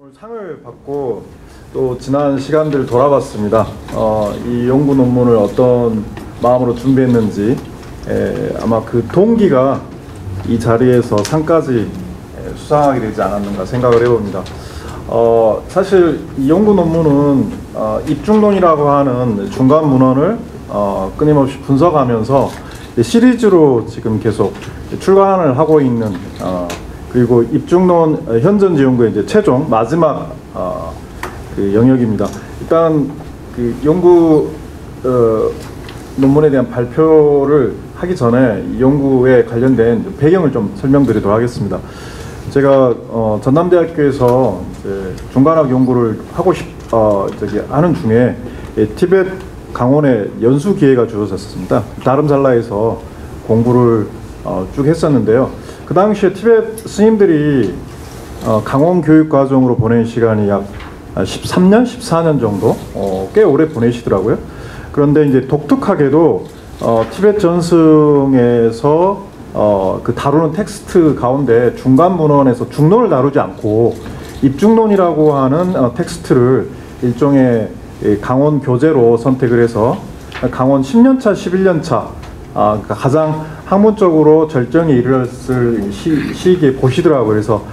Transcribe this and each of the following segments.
오늘 상을 받고 또 지난 시간들 돌아봤습니다. 이 연구 논문을 어떤 마음으로 준비했는지 아마 그 동기가 이 자리에서 상까지 수상하게 되지 않았는가 생각을 해봅니다. 사실 이 연구 논문은 입중론이라고 하는 중간 문헌을 끊임없이 분석하면서 시리즈로 지금 계속 출간을 하고 있는 그리고 입중론 현전지 연구의 이제 최종 마지막 그 영역입니다. 일단 그 연구 논문에 대한 발표를 하기 전에 이 연구에 관련된 배경을 좀 설명드리도록 하겠습니다. 제가 전남대학교에서 이제 중간학 연구를 하고 하는 중에 티벳 강원에 연수 기회가 주어졌습니다. 다름살라에서 공부를 쭉 했었는데요. 그 당시에 티벳 스님들이 강원 교육 과정으로 보낸 시간이 약 13년, 14년 정도 꽤 오래 보내시더라고요. 그런데 이제 독특하게도 티벳 전승에서 그 다루는 텍스트 가운데 중간 문헌에서 중론을 다루지 않고 입중론이라고 하는 텍스트를 일종의 강원 교재로 선택을 해서 강원 10년차, 11년차 그러니까 가장 학문적으로 절정에 이르렀을 시기에 보시더라고요. 그래서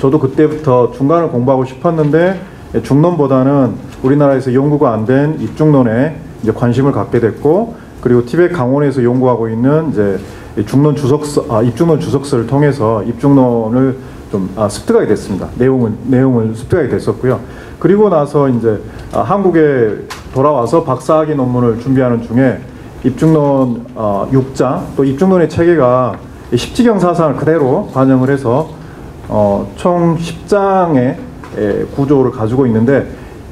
저도 그때부터 중간을 공부하고 싶었는데 중론보다는 우리나라에서 연구가 안 된 입중론에 이제 관심을 갖게 됐고, 그리고 티벳 강원에서 연구하고 있는 이제 입중론 주석서를 통해서 입중론을 좀 습득하게 됐습니다. 내용을 습득하게 됐었고요. 그리고 나서 이제 한국에 돌아와서 박사학위 논문을 준비하는 중에 입중론 6장, 또 입중론의 체계가 십지경 사상을 그대로 반영을 해서 총 10장의 구조를 가지고 있는데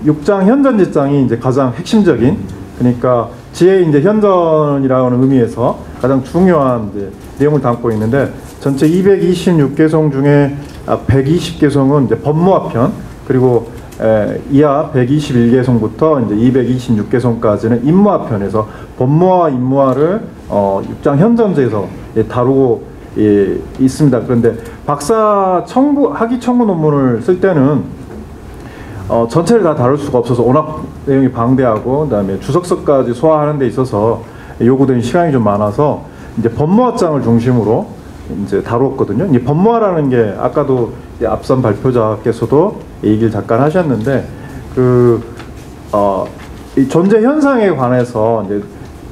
6장 현전지장이 이제 가장 핵심적인, 그러니까 지혜의 이제 현전이라는 의미에서 가장 중요한 이제 내용을 담고 있는데, 전체 226개성 중에 120개성은 이제 법무화편, 그리고 이하 121개성부터 이제 226개성까지는 인무화편에서 법무화와 인무화를 6장 현전지에서 다루고 있습니다. 그런데 박사 학위 청구 논문을 쓸 때는 전체를 다 다룰 수가 없어서 워낙 내용이 방대하고, 그다음에 주석서까지 소화하는 데 있어서 요구되는 시간이 좀 많아서 이제 법무화장을 중심으로 이제 다루었거든요. 이 법무화라는 게 아까도 앞선 발표자께서도 얘기를 잠깐 하셨는데, 이 존재 현상에 관해서 이제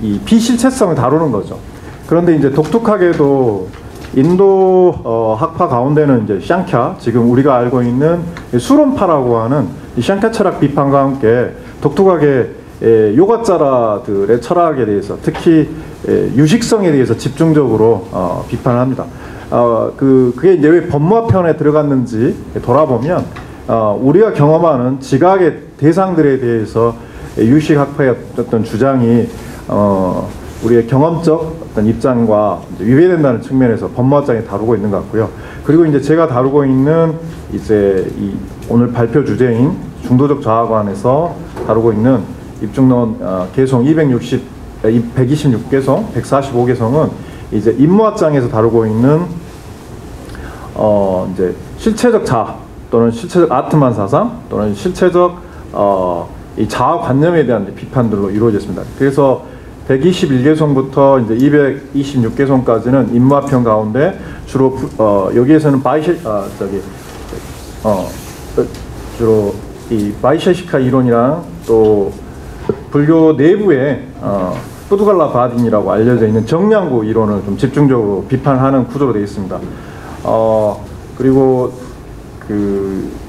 이 비실체성을 다루는 거죠. 그런데 이제 독특하게도 인도 학파 가운데는 이제 샹캬, 지금 우리가 알고 있는 수론파라고 하는 이 샹캬 철학 비판과 함께 독특하게 요가자라들의 철학에 대해서, 특히 유식성에 대해서 집중적으로 비판합니다. 그게 이제 왜 법무화편에 들어갔는지 돌아보면 우리가 경험하는 지각의 대상들에 대해서 유식학파의 어떤 주장이 우리의 경험적 어떤 입장과 위배된다는 측면에서 법무화장에 다루고 있는 것 같고요. 그리고 이제 제가 다루고 있는 이제 오늘 발표 주제인 중도적 자아관에서 다루고 있는 입중론 개성 126개성, 145개성은 이제 인무화장에서 다루고 있는 이제 실체적 자아 또는 실체적 아트만 사상 또는 실체적 이 자아 관념에 대한 비판들로 이루어졌습니다. 그래서 121개성부터 이제 226개성까지는 인무화편 가운데 주로 여기에서는 주로 이 바이셰시카 이론이랑 또 불교 내부에 푸두갈라 바딘이라고 알려져 있는 정량구 이론을 좀 집중적으로 비판하는 구조로 되어 있습니다. 그리고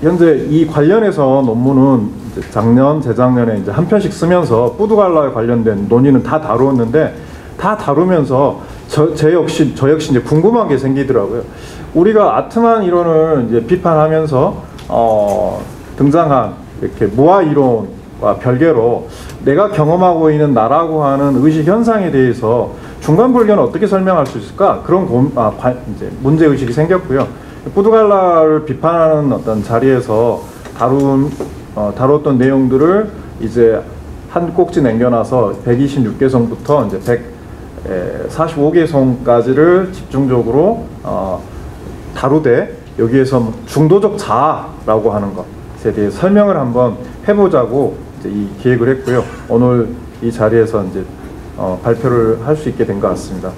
현재 이 관련해서 논문은 이제 작년, 재작년에 이제 한 편씩 쓰면서 푸두갈라에 관련된 논의는 다 다루었는데, 다 다루면서 저 역시 이제 궁금한 게 생기더라고요. 우리가 아트만 이론을 이제 비판하면서 등장한 이렇게 무아 이론과 별개로 내가 경험하고 있는 나라고 하는 의식 현상에 대해서 중간 불교는 어떻게 설명할 수 있을까? 그런 이제 문제 의식이 생겼고요. 푸두갈라를 비판하는 어떤 자리에서 다뤘던 내용들을 이제 한 꼭지 남겨놔서 126개성부터 이제 145개성까지를 집중적으로 다루되 여기에서 중도적 자아라고 하는 것에 대해 설명을 한번 해보자고 이제 이 기획을 했고요. 오늘 이 자리에서 이제 발표를 할 수 있게 된 것 같습니다.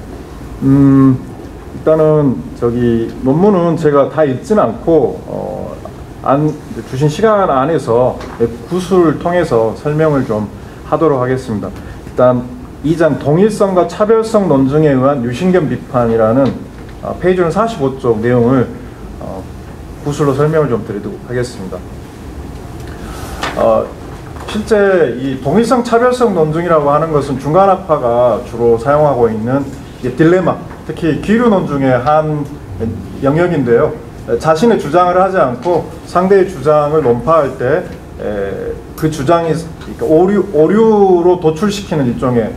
일단은 저기 논문은 제가 다 읽지는 않고 주신 시간 안에서 구술을 통해서 설명을 좀 하도록 하겠습니다. 일단 2장 동일성과 차별성 논증에 의한 유신견 비판이라는 페이지는 45쪽 내용을 구술로 설명을 좀 드리도록 하겠습니다. 실제 이 동일성 차별성 논증이라고 하는 것은 중간학파가 주로 사용하고 있는 딜레마, 특히 기류 논증의 한 영역인데요. 자신의 주장을 하지 않고 상대의 주장을 논파할 때 그 주장이 오류로 도출시키는 일종의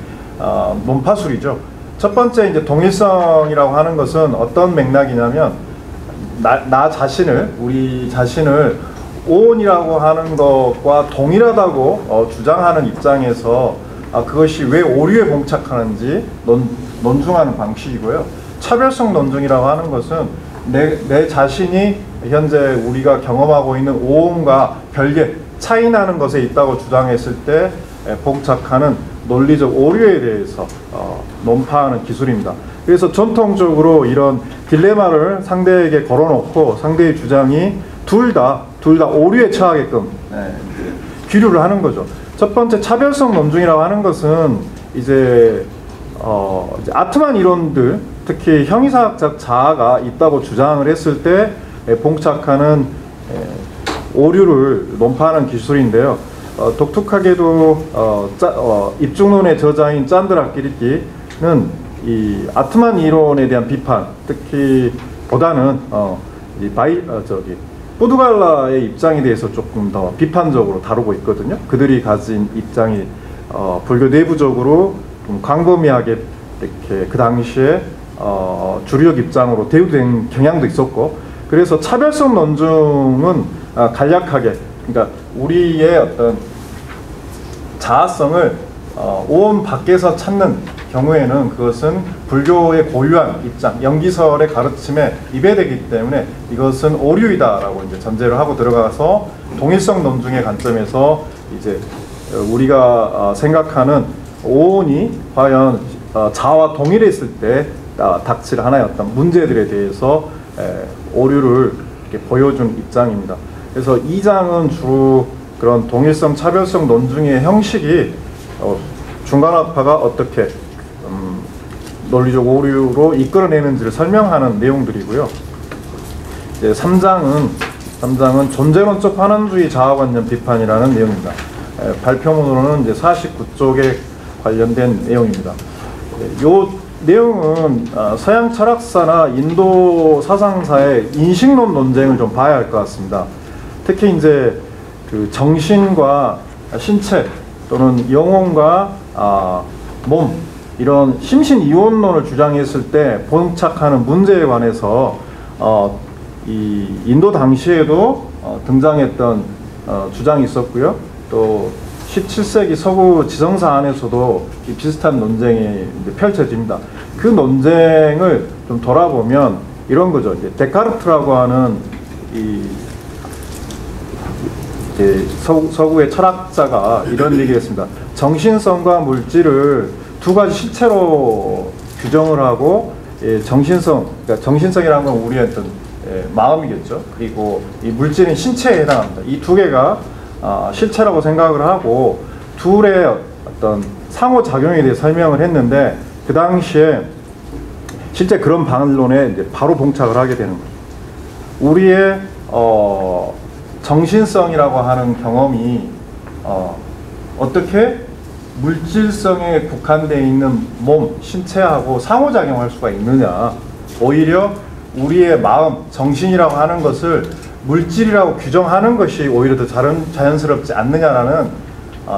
논파술이죠. 첫 번째 이제 동일성이라고 하는 것은 어떤 맥락이냐면 나 자신을, 우리 자신을 오온이라고 하는 것과 동일하다고 주장하는 입장에서 그것이 왜 오류에 봉착하는지 논증하는 방식이고요. 차별성 논증이라고 하는 것은 내 자신이 현재 우리가 경험하고 있는 오온과 별개 차이 나는 것에 있다고 주장했을 때 봉착하는 논리적 오류에 대해서 논파하는 기술입니다. 그래서 전통적으로 이런 딜레마를 상대에게 걸어놓고 상대의 주장이 둘 다 오류에 처하게끔 기류를 하는 거죠. 첫 번째 차별성 논증이라고 하는 것은 이제 아트만 이론들, 특히 형이사학적 자아가 있다고 주장을 했을 때 봉착하는 오류를 논파하는 기술인데요. 독특하게도 입중론의 저자인 짠드라 끼리끼는 이 아트만 이론에 대한 비판, 특히 보다는 포르갈라의 입장에 대해서 조금 더 비판적으로 다루고 있거든요. 그들이 가진 입장이 불교 내부적으로 좀 광범위하게 이렇게 그 당시에 주류적 입장으로 대우된 경향도 있었고, 그래서 차별성 논증은 간략하게, 그러니까 우리의 어떤 자아성을 오온 밖에서 찾는 경우에는 그것은 불교의 고유한 입장, 영기설의 가르침에 위배되기 때문에 이것은 오류이다라고 이제 전제를 하고 들어가서 동일성 논증의 관점에서 이제 우리가 생각하는 오온이 과연 자아와 동일했을 때 닥칠 하나의 어떤 문제들에 대해서 오류를 이렇게 보여준 입장입니다. 그래서 2장은 주로 그런 동일성, 차별성 논증의 형식이 중간학파가 어떻게 논리적 오류로 이끌어내는지를 설명하는 내용들이고요. 이제 3장은 존재론적 환원주의 자아관념 비판이라는 내용입니다. 발표문으로는 이제 49쪽에 관련된 내용입니다. 이 내용은 서양 철학사나 인도 사상사의 인식론 논쟁을 좀 봐야 할 것 같습니다. 특히 이제 그 정신과 신체 또는 영혼과 몸, 이런 심신이원론을 주장했을 때 봉착하는 문제에 관해서 이 인도 당시에도 등장했던 주장이 있었고요. 또 17세기 서구 지성사 안에서도 이 비슷한 논쟁이 이제 펼쳐집니다. 그 논쟁을 좀 돌아보면 이런 거죠. 이제 데카르트라고 하는 서구의 철학자가 이런 얘기를 했습니다. 정신성과 물질을 두 가지 실체로 규정을 하고, 정신성, 그러니까 정신성이라는 건 우리의 어떤 마음이겠죠. 그리고 이 물질은 신체에 해당합니다. 이 두 개가 실체라고 생각을 하고 둘의 어떤 상호작용에 대해 설명을 했는데, 그 당시에 실제 그런 반론에 이제 바로 봉착을 하게 되는 거죠. 우리의 정신성이라고 하는 경험이 어떻게 물질성에 국한되어 있는 몸, 신체하고 상호작용할 수가 있느냐. 오히려 우리의 마음, 정신이라고 하는 것을 물질이라고 규정하는 것이 오히려 더 자연스럽지 않느냐라는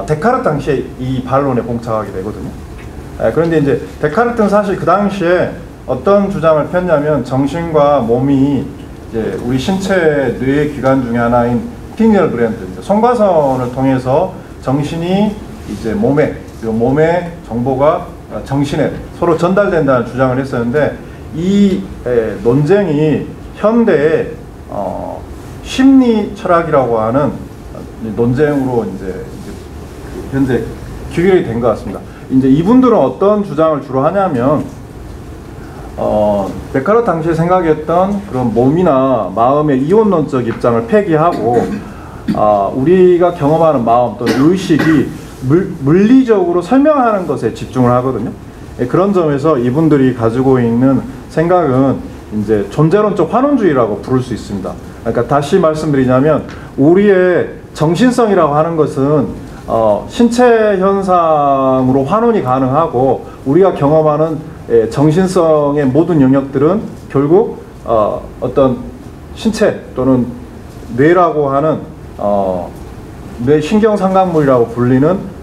데카르트 당시에 이 반론에 봉착하게 되거든요. 그런데 이제 데카르트는 사실 그 당시에 어떤 주장을 폈냐면, 정신과 몸이 이제 우리 신체 뇌의 기관 중에 하나인 피니얼 그랜드, 송과선을 통해서 정신이 이제 몸의 정보가 정신에 서로 전달된다는 주장을 했었는데, 이 논쟁이 현대에 심리 철학이라고 하는 논쟁으로 이제 현재 귀결이 된 것 같습니다. 이제 이분들은 어떤 주장을 주로 하냐면, 데카르트 당시에 생각했던 그런 몸이나 마음의 이원론적 입장을 폐기하고, 우리가 경험하는 마음 또는 의식이 물리적으로 설명하는 것에 집중을 하거든요. 그런 점에서 이분들이 가지고 있는 생각은 이제 존재론적 환원주의라고 부를 수 있습니다. 그러니까 다시 말씀드리자면, 우리의 정신성이라고 하는 것은 신체 현상으로 환원이 가능하고, 우리가 경험하는 정신성의 모든 영역들은 결국 어떤 신체 또는 뇌라고 하는 뇌 신경상각물이라고 불리는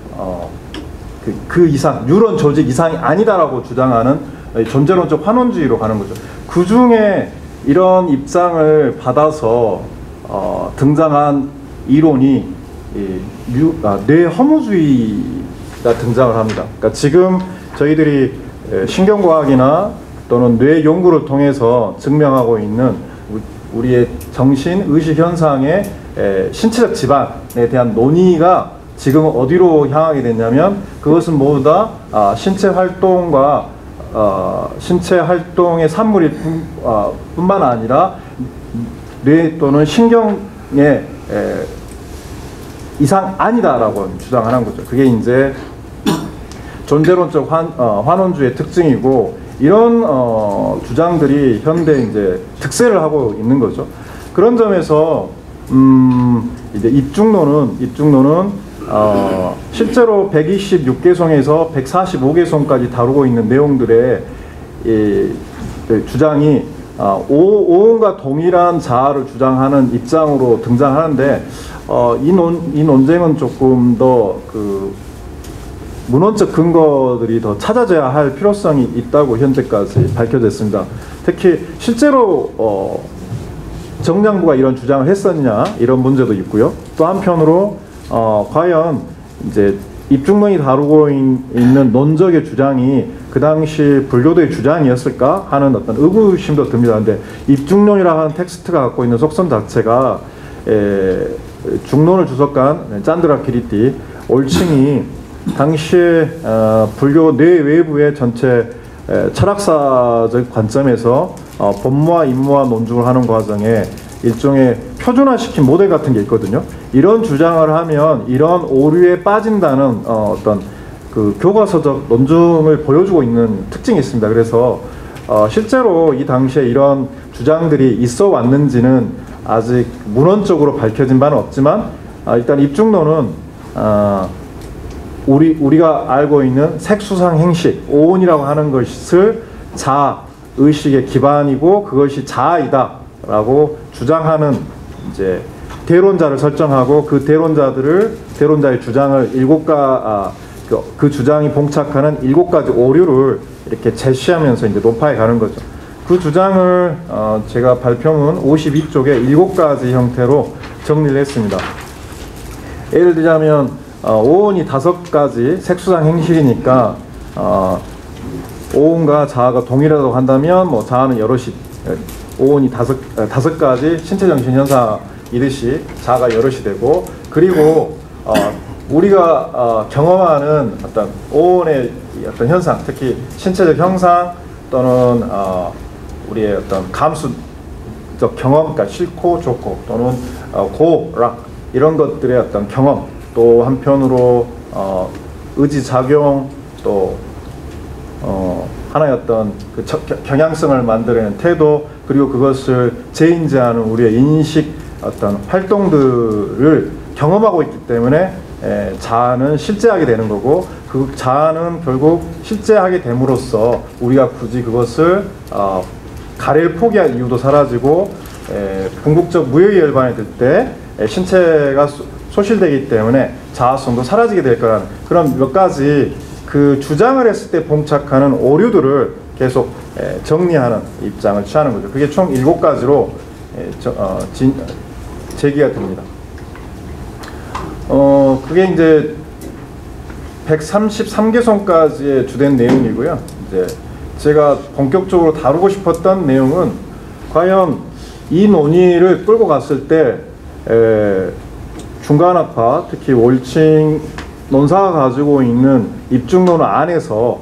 그 이상, 뉴런 조직 이상이 아니다라고 주장하는 존재론적 환원주의로 가는 거죠. 그 중에 이런 입장을 받아서 등장한 이론이 뇌 허무주의가 등장을 합니다. 그러니까 지금 저희들이 신경과학이나 또는 뇌 연구를 통해서 증명하고 있는 우리의 정신, 의식 현상의 신체적 지반에 대한 논의가 지금 어디로 향하게 됐냐면, 그것은 모두 다 신체 활동과 신체 활동의 산물이 뿐만 아니라 뇌 또는 신경의 이상 아니다라고 주장하는 거죠. 그게 이제 존재론적 환원주의의 특징이고, 이런 주장들이 현대 이제 득세를 하고 있는 거죠. 그런 점에서 이제 입중론은 실제로 126개송에서 145개송까지 다루고 있는 내용들의 주장이 오온과 동일한 자아를 주장하는 입장으로 등장하는데, 이 논쟁은 조금 더 문헌적 근거들이 더 찾아져야 할 필요성이 있다고 현재까지 밝혀졌습니다. 특히 실제로 정량부가 이런 주장을 했었냐, 이런 문제도 있고요. 또 한편으로 과연 이제 입중론이 다루고 있는 논적의 주장이 그 당시 불교도의 주장이었을까 하는 어떤 의구심도 듭니다. 근데 입중론이라고 하는 텍스트가 갖고 있는 속성 자체가 중론을 주석한 짠드라 키리티 올칭이 당시에 불교 뇌외부의 전체 철학사적 관점에서 본무와 입무와 논중을 하는 과정에 일종의 표준화시킨 모델 같은 게 있거든요. 이런 주장을 하면 이런 오류에 빠진다는 어떤 그 교과서적 논증을 보여주고 있는 특징이 있습니다. 그래서 실제로 이 당시에 이런 주장들이 있어 왔는지는 아직 문헌적으로 밝혀진 바는 없지만, 일단 입중론은 우리가 알고 있는 색수상 행식, 오온이라고 하는 것을 자아, 의식의 기반이고 그것이 자아이다라고 주장하는 이제 대론자를 설정하고, 그 대론자의 주장을 그 주장이 봉착하는 7가지 오류를 이렇게 제시하면서 이제 논파해 가는 거죠. 그 주장을 제가 발표문 52쪽에 7가지 형태로 정리를 했습니다. 예를 들자면 오온이 5가지 색수상 행식이니까 오온과 자아가 동일하다고 한다면 뭐 자아는 여럿이, 오온이 5가지 신체 정신 현상이듯이 자아가 여럿이 되고, 그리고 우리가 경험하는 어떤 오온의 어떤 현상, 특히 신체적 형상 또는 우리의 어떤 감수적 경험, 그러니까 싫고 좋고 또는 고락 이런 것들의 어떤 경험, 또 한편으로 의지작용, 또 하나의 어떤 그 경향성을 만들어내는 태도, 그리고 그것을 재인지하는 우리의 인식 어떤 활동들을 경험하고 있기 때문에 자아는 실제하게 되는 거고, 그 자아는 결국 실제하게 됨으로써 우리가 굳이 그것을 가래를 포기할 이유도 사라지고, 궁극적 무효의 열반이 들 때 신체가 소실되기 때문에 자아성도 사라지게 될 거라는 그런 몇 가지 그 주장을 했을 때 봉착하는 오류들을 계속 정리하는 입장을 취하는 거죠. 그게 총 7가지로 제기가 됩니다. 그게 이제 133개송까지의 주된 내용이고요. 이제 제가 본격적으로 다루고 싶었던 내용은 과연 이 논의를 끌고 갔을 때 중간학파, 특히 월칭 논사가 가지고 있는 입증론 안에서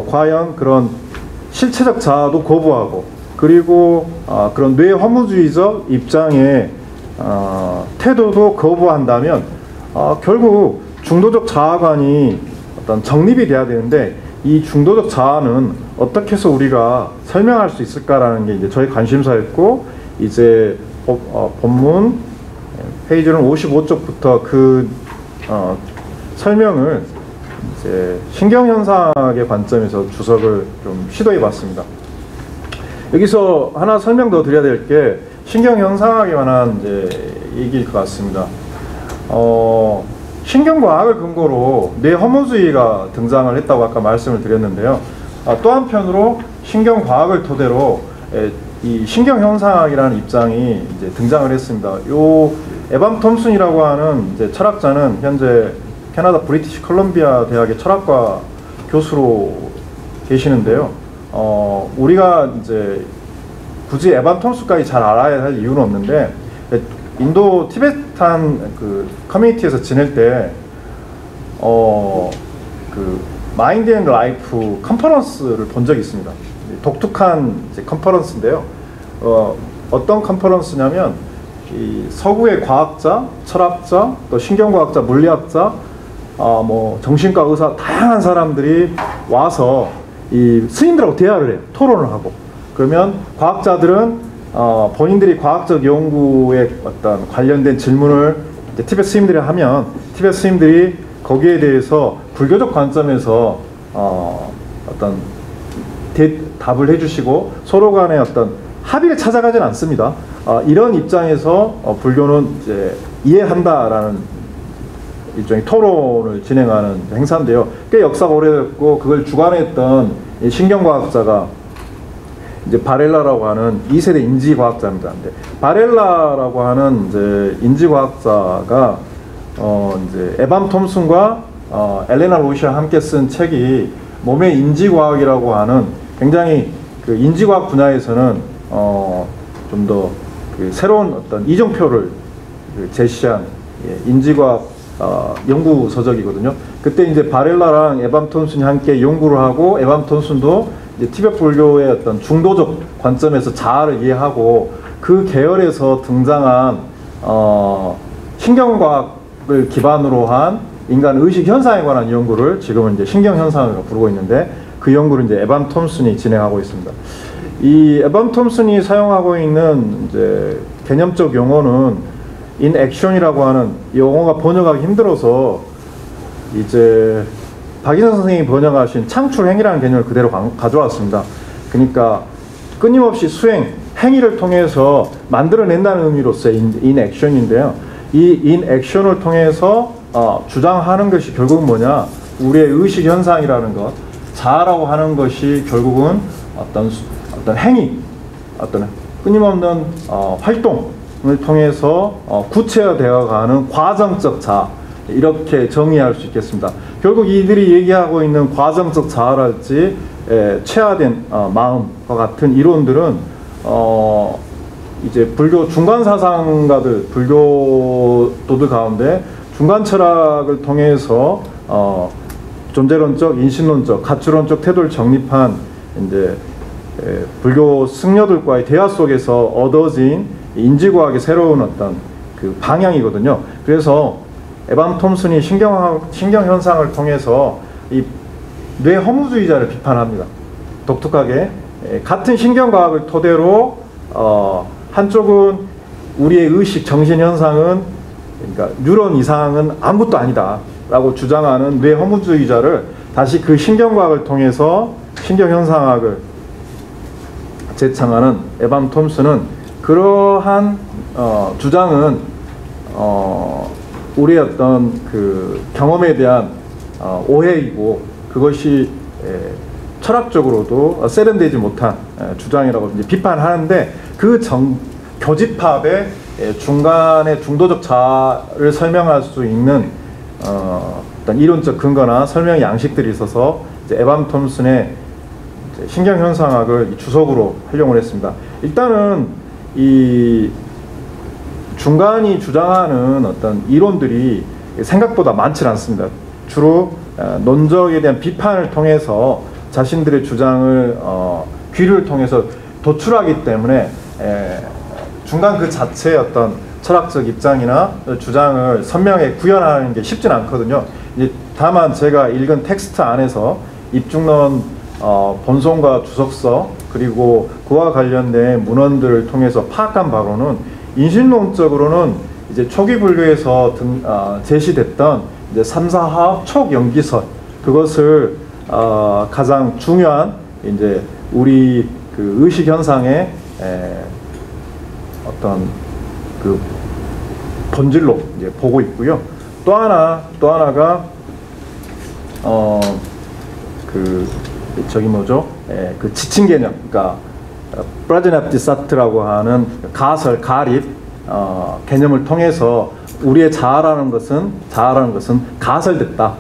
과연 그런 실체적 자아도 거부하고, 그리고 그런 뇌 허무주의적 입장의 태도도 거부한다면 결국 중도적 자아관이 어떤 정립이 돼야 되는데, 이 중도적 자아는 어떻게 해서 우리가 설명할 수 있을까라는 게 이제 저희 관심사였고, 이제 본문 페이지는 55쪽부터 그 설명을 이제 신경현상학의 관점에서 주석을 좀 시도해봤습니다. 여기서 하나 설명 더 드려야 될 게 신경현상학에 관한 이제 얘기일 것 같습니다. 신경과학을 근거로 뇌 허무주의가 등장을 했다고 아까 말씀을 드렸는데요. 또 한편으로 신경과학을 토대로 이 신경현상학이라는 입장이 이제 등장을 했습니다. 요 에반 톰슨이라고 하는 이제 철학자는 현재 캐나다 브리티시 컬럼비아 대학의 철학과 교수로 계시는데요. 우리가 이제 굳이 에반 톰슨까지 잘 알아야 할 이유는 없는데, 인도 티베탄 그 커뮤니티에서 지낼 때 그 마인드 앤 라이프 컨퍼런스를 본 적이 있습니다. 독특한 이제 컨퍼런스인데요. 어떤 컨퍼런스냐면 이 서구의 과학자, 철학자, 또 신경과학자, 물리학자, 뭐 정신과 의사 다양한 사람들이 와서 이 스님들하고 대화를 해요. 토론을 하고. 그러면 과학자들은 본인들이 과학적 연구에 어떤 관련된 질문을 이제 티베트 스님들이 하면 티베트 스님들이 거기에 대해서 불교적 관점에서 어떤 답을 해주시고 서로 간의 어떤 합의를 찾아가지는 않습니다. 이런 입장에서 불교는 이제 이해한다라는 일종의 토론을 진행하는 행사인데요. 꽤 역사가 오래됐고 그걸 주관했던 신경과학자가 이제 바렐라라고 하는 2세대 인지과학자입니다. 근데 바렐라라고 하는 이제 인지과학자가 이제 에반 톰슨과 엘레나 로시와 함께 쓴 책이 몸의 인지과학이라고 하는 굉장히 그 인지과학 분야에서는 좀 더 그 새로운 어떤 이정표를 제시한 인지과학 연구 서적이거든요. 그때 이제 바렐라랑 에반 톰슨이 함께 연구를 하고, 에반 톰슨도 이제 티베트 불교의 어떤 중도적 관점에서 자아를 이해하고 그 계열에서 등장한 신경과학을 기반으로 한 인간 의식 현상에 관한 연구를 지금은 이제 신경현상이라고 부르고 있는데, 그 연구를 이제 에반 톰슨이 진행하고 있습니다. 이 에반 톰슨이 사용하고 있는 이제 개념적 용어는 인액션이라고 하는, 용어가 번역하기 힘들어서 이제 박인선 선생님이 번역하신 창출행위라는 개념을 그대로 가져왔습니다. 그러니까 끊임없이 수행, 행위를 통해서 만들어낸다는 의미로서의 인액션인데요. 이 인액션을 통해서 주장하는 것이 결국은 뭐냐, 우리의 의식 현상이라는 것, 자아라고 하는 것이 결국은 어떤 행위, 어떤 끊임없는 활동을 통해서 구체화되어가는 과정적 자아, 이렇게 정의할 수 있겠습니다. 결국 이들이 얘기하고 있는 과정적 자아랄지 체화된 마음과 같은 이론들은 이제 불교 중간 사상가들, 불교도들 가운데 중간 철학을 통해서 존재론적, 인신론적, 가치론적 태도를 정립한 이제 불교 승려들과의 대화 속에서 얻어진 인지과학의 새로운 어떤 그 방향이거든요. 그래서 에반 톰슨이 신경현상을 통해서 이 뇌 허무주의자를 비판합니다. 독특하게 같은 신경과학을 토대로 한쪽은 우리의 의식, 정신현상은, 그러니까 뉴런 이상은 아무것도 아니다 라고 주장하는 뇌 허무주의자를 다시 그 신경과학을 통해서 신경현상학을 제창하는 에반 톰슨은, 그러한 주장은 우리의 어떤 그 경험에 대한 오해이고, 그것이 철학적으로도 세련되지 못한 주장이라고 이제 비판하는데, 그 교집합의 중간에 중도적 자아를 설명할 수 있는 어떤 이론적 근거나 설명 양식들이 있어서 이제 에반 톰슨의 신경현상학을 주석으로 활용을 했습니다. 일단은 이 중간이 주장하는 어떤 이론들이 생각보다 많지 않습니다. 주로 논적에 대한 비판을 통해서 자신들의 주장을 귀를 통해서 도출하기 때문에 중간 그 자체의 어떤 철학적 입장이나 주장을 선명하게 구현하는 게 쉽진 않거든요. 이제 다만 제가 읽은 텍스트 안에서 입중론 본송과 주석서 그리고 그와 관련된 문헌들을 통해서 파악한 바로는 인신론적으로는 이제 초기 불교에서 제시됐던 이제 3,4화합 촉연기설 그것을 가장 중요한 이제 우리 그 의식 현상의 어떤 그 본질로 이제 보고 있고요. 또 하나가 그 저기 뭐죠? 그 지칭 개념, 그러니까 프라제납티사트라고 하는 가설, 가립 개념을 통해서 우리의 자아라는 것은 가설됐다.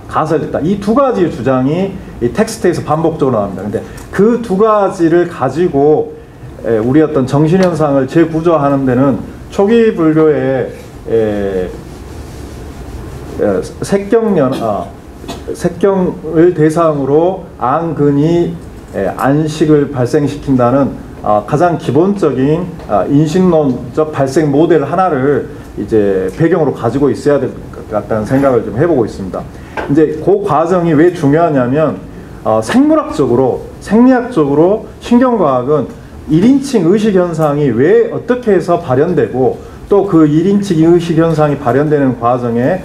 이 두 가지 주장이 이 텍스트에서 반복적으로 나옵니다. 근데 그 두 가지를 가지고 우리 어떤 정신 현상을 재구조하는 데는 초기 불교의 색경을 대상으로 안근이 안식을 발생시킨다는 가장 기본적인 인식론적 발생 모델 하나를 이제 배경으로 가지고 있어야 될 것 같다는 생각을 좀 해보고 있습니다. 이제 그 과정이 왜 중요하냐면 생물학적으로, 생리학적으로 신경과학은 1인칭 의식 현상이 왜 어떻게 해서 발현되고 또 그 1인칭 의식 현상이 발현되는 과정에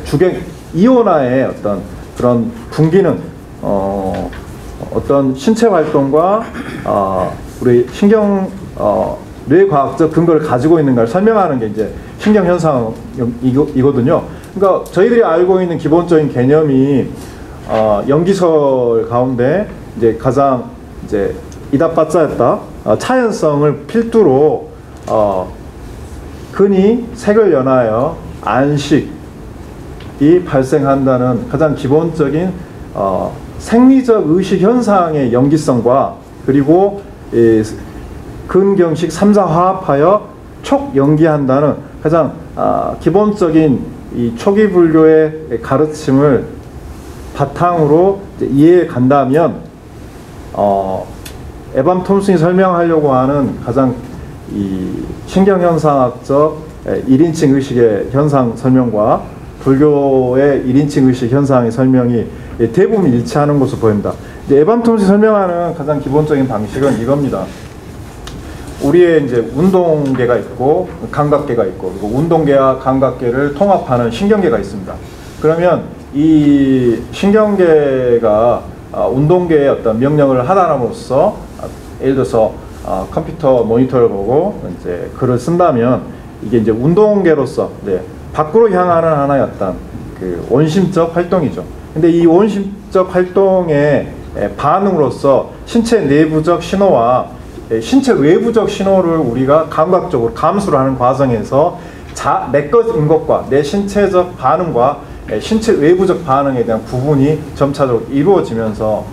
주객 이온화의 어떤 그런 분기능, 어떤 신체 활동과 우리 신경 뇌과학적 근거를 가지고 있는가를 설명하는 게 이제 신경 현상이거든요. 그러니까 저희들이 알고 있는 기본적인 개념이 연기설 가운데 이제 가장 이제 이다빠짜였다 차연성을 필두로 근이 색을 연하여 안식이 발생한다는 가장 기본적인 생리적 의식 현상의 연기성과 그리고 근경식 3사 화합하여 촉 연기한다는 가장 기본적인 이 초기 불교의 가르침을 바탕으로 이해해 간다면 에밤 톰슨이 설명하려고 하는 가장 이 신경현상학적 1인칭 의식의 현상 설명과 불교의 1인칭 의식 현상의 설명이 대부분 일치하는 것으로 보입니다. 에밤 톰슨이 설명하는 가장 기본적인 방식은 이겁니다. 우리의 이제 운동계가 있고 감각계가 있고 그리고 운동계와 감각계를 통합하는 신경계가 있습니다. 그러면 이 신경계가 운동계의 어떤 명령을 하나로서 예를 들어서 컴퓨터 모니터를 보고 이제 글을 쓴다면 이게 이제 운동계로서 밖으로 향하는 하나의 어떤 그 원심적 활동이죠. 근데 이 원심적 활동의 반응으로서 신체 내부적 신호와 신체 외부적 신호를 우리가 감각적으로 감수를 하는 과정에서 내 것인 것과 내 신체적 반응과 신체 외부적 반응에 대한 구분이 점차적으로 이루어지면서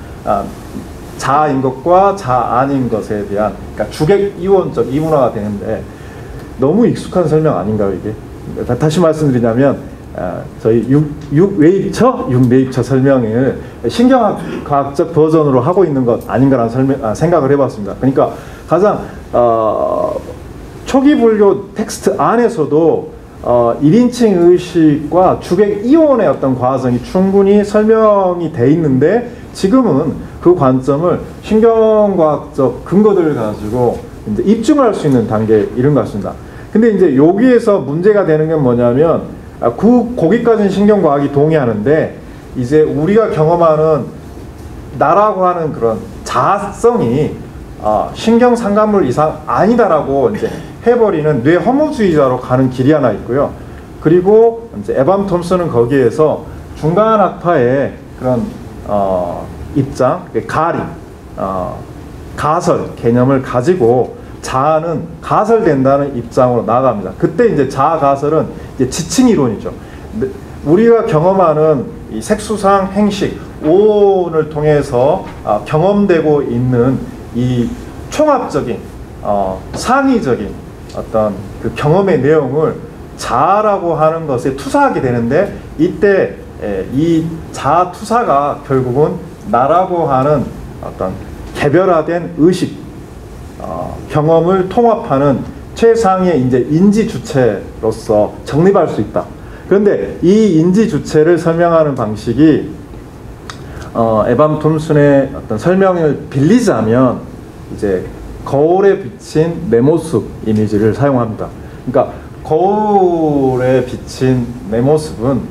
자아인 것과 자아 아닌 것에 대한 그러니까 주객 이원적 이문화가 되는데 너무 익숙한 설명 아닌가요 이게? 다시 말씀드리자면 저희 6매입처 설명을 신경과학적 버전으로 하고 있는 것 아닌가라는 생각을 해봤습니다. 그러니까 가장 초기 불교 텍스트 안에서도 1인칭 의식과 주객 이온의 어떤 과정이 충분히 설명이 돼 있는데 지금은 그 관점을 신경과학적 근거들을 가지고 이제 입증할 수 있는 단계에 이른 것 같습니다. 근데 이제 여기에서 문제가 되는 건 뭐냐면 거기까지는 신경과학이 동의하는데 이제 우리가 경험하는 나라고 하는 그런 자아성이 신경 상간물 이상 아니다라고 이제 해버리는 뇌 허무주의자로 가는 길이 하나 있고요. 그리고 이제 에밤 톰슨은 거기에서 중간 학파의 그런 입장, 가리, 가설 개념을 가지고 자아는 가설된다는 입장으로 나아갑니다. 그때 이제 자아 가설은 이제 지칭 이론이죠. 우리가 경험하는 이 색수상 행식, 오온을 통해서 경험되고 있는 이 총합적인 상위적인 어떤 그 경험의 내용을 자아라고 하는 것에 투사하게 되는데, 이때 이 자아 투사가 결국은 나라고 하는 어떤 개별화된 의식, 경험을 통합하는 최상의 이제 인지 주체로서 정립할 수 있다. 그런데 이 인지 주체를 설명하는 방식이 에밤 톰슨의 어떤 설명을 빌리자면 이제 거울에 비친 내 모습 이미지를 사용합니다. 그러니까 거울에 비친 내 모습은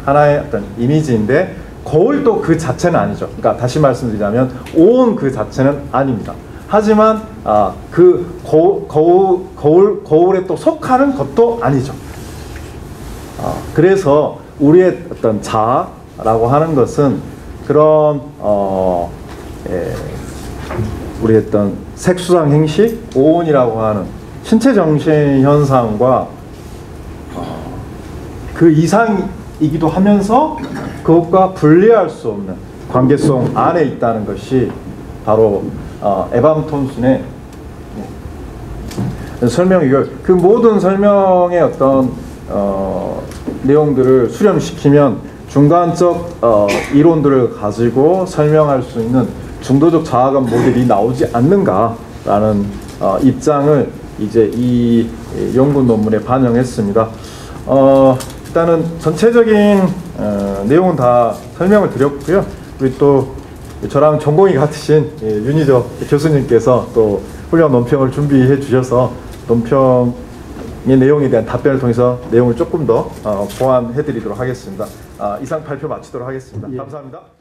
하나의 어떤 이미지인데, 거울도 그 자체는 아니죠. 그러니까 다시 말씀드리자면 온 그 자체는 아닙니다. 하지만 그 거울에 또 속하는 것도 아니죠. 그래서 우리의 어떤 자아라고 하는 것은 그런 우리의 어떤 색수상 행식, 오온이라고 하는 신체 정신 현상과 그 이상이기도 하면서 그것과 분리할 수 없는 관계성 안에 있다는 것이 바로 에밤 톰슨의 설명이고, 그 모든 설명의 어떤 내용들을 수렴시키면 중간적 이론들을 가지고 설명할 수 있는 중도적 자아감 모델이 나오지 않는가라는 입장을 이제 이 연구 논문에 반영했습니다. 일단은 전체적인 내용은 다 설명을 드렸고요. 우리 또 저랑 전공이 같으신 윤희적 교수님께서 또 훌륭한 논평을 준비해 주셔서 논평의 내용에 대한 답변을 통해서 내용을 조금 더 보완해 드리도록 하겠습니다. 이상 발표 마치도록 하겠습니다. 감사합니다.